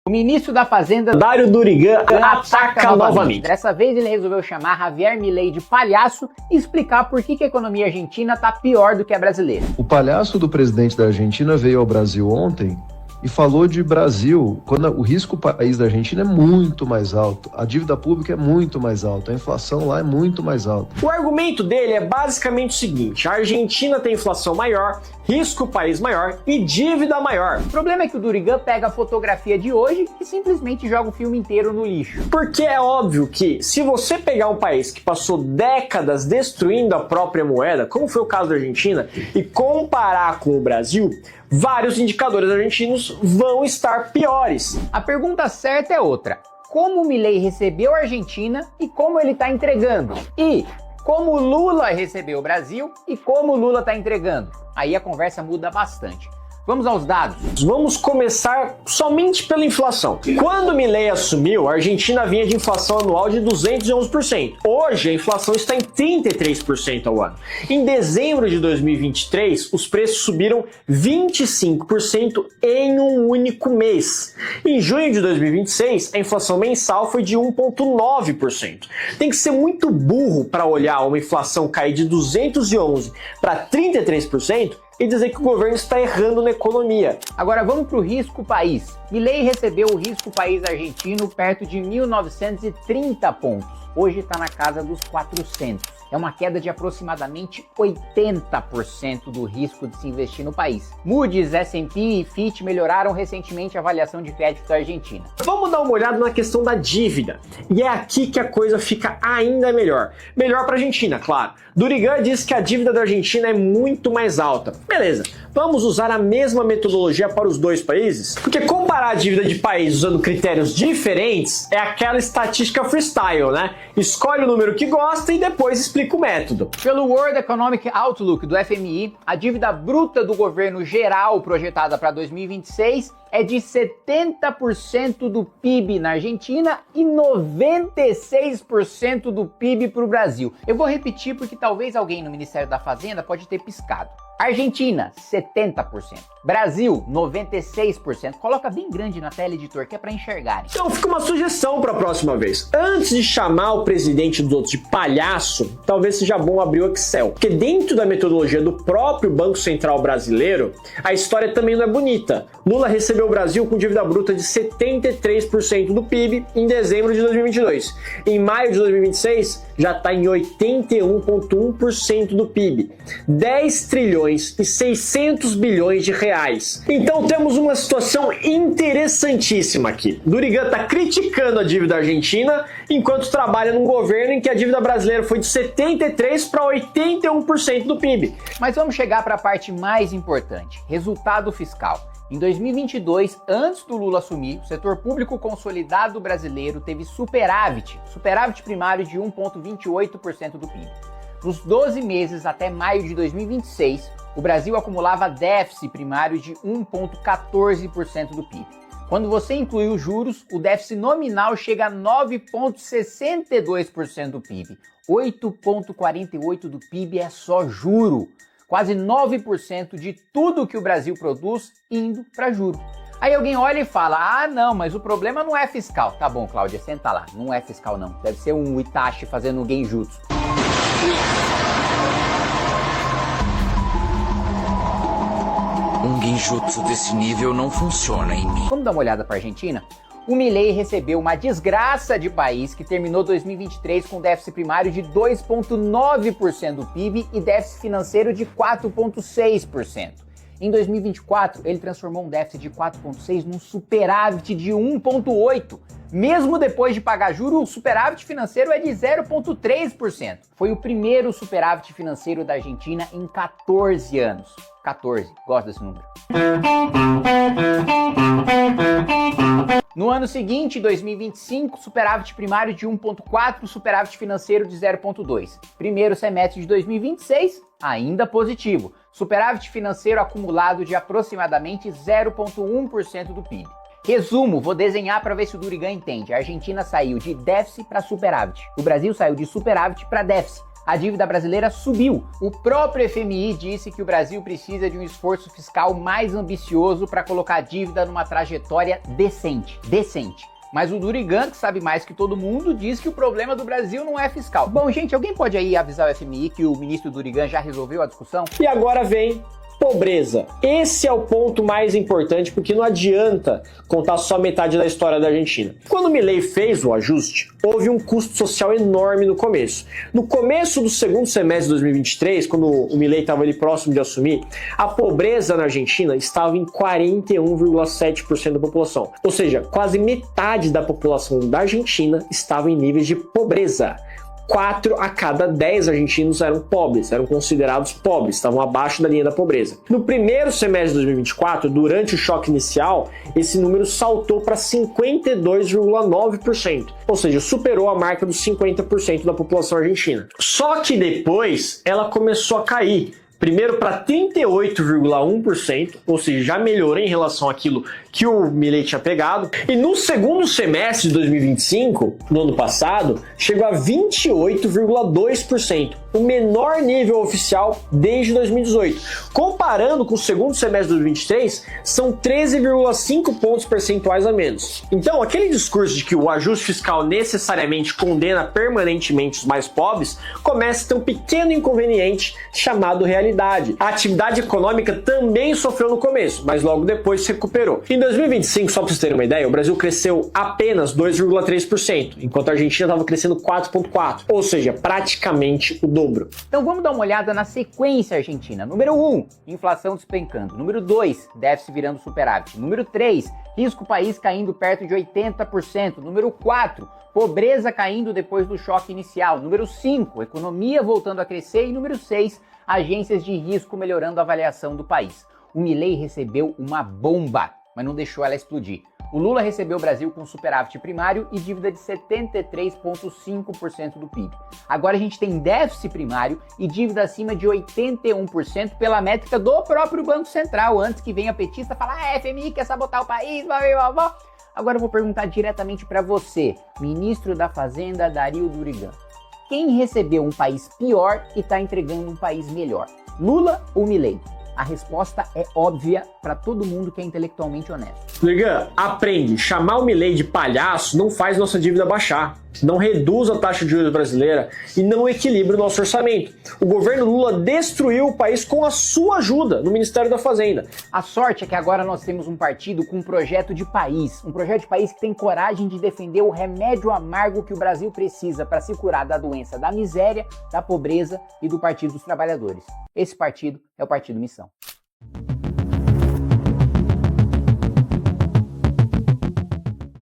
O ministro da Fazenda, Dário Durigan, ataca novamente. Dessa vez ele resolveu chamar Javier Milei de palhaço e explicar por que a economia argentina está pior do que a brasileira. O palhaço do presidente da Argentina veio ao Brasil ontem e falou de Brasil, quando o risco país da Argentina é muito mais alto, a dívida pública é muito mais alta, a inflação lá é muito mais alta. O argumento dele é basicamente o seguinte: a Argentina tem inflação maior, risco país maior e dívida maior. O problema é que o Durigan pega a fotografia de hoje e simplesmente joga o filme inteiro no lixo. Porque é óbvio que se você pegar um país que passou décadas destruindo a própria moeda, como foi o caso da Argentina, e comparar com o Brasil, vários indicadores argentinos vão estar piores. A pergunta certa é outra: como o Milei recebeu a Argentina e como ele está entregando? E como o Lula recebeu o Brasil e como o Lula está entregando? Aí a conversa muda bastante. Vamos aos dados. Vamos começar somente pela inflação. Quando Milei assumiu, a Argentina vinha de inflação anual de 211%. Hoje, a inflação está em 33% ao ano. Em dezembro de 2023, os preços subiram 25% em um único mês. Em junho de 2026, a inflação mensal foi de 1,9%. Tem que ser muito burro para olhar uma inflação cair de 211% para 33%, e dizer que o governo está errando na economia. Agora vamos para o risco país. Milei recebeu o risco país argentino perto de 1.930 pontos. Hoje está na casa dos 400. É uma queda de aproximadamente 80% do risco de se investir no país. Moody's, S&P e Fitch melhoraram recentemente a avaliação de crédito da Argentina. Vamos dar uma olhada na questão da dívida. E é aqui que a coisa fica ainda melhor. Melhor para a Argentina, claro. Durigan diz que a dívida da Argentina é muito mais alta. Beleza, vamos usar a mesma metodologia para os dois países? Porque comparar a dívida de países usando critérios diferentes é aquela estatística freestyle, né? Escolhe o número que gosta e depois explica o método. Pelo World Economic Outlook do FMI, a dívida bruta do governo geral projetada para 2026 é de 70% do PIB na Argentina e 96% do PIB para o Brasil. Eu vou repetir porque talvez alguém no Ministério da Fazenda pode ter piscado. Argentina, 70%. Brasil, 96%. Coloca bem grande na tela, editor, que é para enxergarem. Então fica uma sugestão para a próxima vez. Antes de chamar o presidente dos outros de palhaço, talvez seja bom abrir o Excel. Porque dentro da metodologia do próprio Banco Central brasileiro, a história também não é bonita. Lula recebeu o Brasil com dívida bruta de 73% do PIB em dezembro de 2022. Em maio de 2026, já está em 81,1% do PIB. 10 trilhões e 600 bilhões de reais. Então temos uma situação interessantíssima aqui. Durigan está criticando a dívida argentina, enquanto trabalha num governo em que a dívida brasileira foi de 73% para 81% do PIB. Mas vamos chegar para a parte mais importante: resultado fiscal. Em 2022, antes do Lula assumir, o setor público consolidado brasileiro teve superávit primário de 1,28% do PIB. Nos 12 meses até maio de 2026, o Brasil acumulava déficit primário de 1,14% do PIB. Quando você inclui os juros, o déficit nominal chega a 9,62% do PIB. 8,48% do PIB é só juro. Quase 9% de tudo que o Brasil produz indo para juro. Aí alguém olha e fala: ah não, mas o problema não é fiscal. Tá bom, Cláudia, senta lá. Não é fiscal não. Deve ser um Itachi fazendo genjutsu. Um genjutsu desse nível não funciona em mim. Vamos dar uma olhada para a Argentina? O Milei recebeu uma desgraça de país que terminou 2023 com déficit primário de 2,9% do PIB e déficit financeiro de 4,6%. Em 2024, ele transformou um déficit de 4,6% num superávit de 1,8%. Mesmo depois de pagar juros, o superávit financeiro é de 0,3%. Foi o primeiro superávit financeiro da Argentina em 14 anos. 14, gosto desse número. No ano seguinte, 2025, superávit primário de 1,4%, superávit financeiro de 0,2%. Primeiro semestre de 2026, ainda positivo. Superávit financeiro acumulado de aproximadamente 0,1% do PIB. Resumo, vou desenhar para ver se o Durigan entende. A Argentina saiu de déficit para superávit. O Brasil saiu de superávit para déficit. a dívida brasileira subiu. O próprio FMI disse que o Brasil precisa de um esforço fiscal mais ambicioso para colocar a dívida numa trajetória decente. Mas o Durigan, que sabe mais que todo mundo, diz que o problema do Brasil não é fiscal. Bom, gente, alguém pode aí avisar o FMI que o ministro Durigan já resolveu a discussão? E agora vem pobreza. Esse é o ponto mais importante, porque não adianta contar só metade da história da Argentina. Quando o Milei fez o ajuste, houve um custo social enorme no começo. No começo do segundo semestre de 2023, quando o Milei estava ali próximo de assumir, a pobreza na Argentina estava em 41,7% da população. Ou seja, quase metade da população da Argentina estava em níveis de pobreza. 4 a cada 10 argentinos eram pobres, eram considerados pobres, estavam abaixo da linha da pobreza. No primeiro semestre de 2024, durante o choque inicial, esse número saltou para 52,9%, ou seja, superou a marca dos 50% da população argentina. Só que depois ela começou a cair. Primeiro para 38,1%, ou seja, já melhorou em relação àquilo que o Milei tinha pegado. E no segundo semestre de 2025, no ano passado, chegou a 28,2%, o menor nível oficial desde 2018. Comparando com o segundo semestre de 2023, são 13,5 pontos percentuais a menos. Então, aquele discurso de que o ajuste fiscal necessariamente condena permanentemente os mais pobres, começa a ter um pequeno inconveniente chamado realidade. A atividade econômica também sofreu no começo, mas logo depois se recuperou. Em 2025, só para vocês terem uma ideia, o Brasil cresceu apenas 2,3%, enquanto a Argentina estava crescendo 4,4%, ou seja, praticamente o dobro. Então vamos dar uma olhada na sequência argentina. Número 1, inflação despencando. Número 2, déficit virando superávit. Número 3, risco país caindo perto de 80%. Número 4, pobreza caindo depois do choque inicial. Número 5, economia voltando a crescer. E número 6, agências de risco melhorando a avaliação do país. O Milei recebeu uma bomba, mas não deixou ela explodir. O Lula recebeu o Brasil com superávit primário e dívida de 73,5% do PIB. Agora a gente tem déficit primário e dívida acima de 81% pela métrica do próprio Banco Central, antes que venha petista falar, FMI quer sabotar o país, blá, blá, blá. Agora eu vou perguntar diretamente para você, ministro da Fazenda Dario Durigan. Quem recebeu um país pior e está entregando um país melhor? Lula ou Milei? A resposta é óbvia para todo mundo que é intelectualmente honesto. Durigan, aprende. Chamar o Milei de palhaço não faz nossa dívida baixar, não reduz a taxa de juros brasileira e não equilibra o nosso orçamento. O governo Lula destruiu o país com a sua ajuda no Ministério da Fazenda. A sorte é que agora nós temos um partido com um projeto de país que tem coragem de defender o remédio amargo que o Brasil precisa para se curar da doença da miséria, da pobreza e do Partido dos Trabalhadores. Esse partido é o Partido Missão.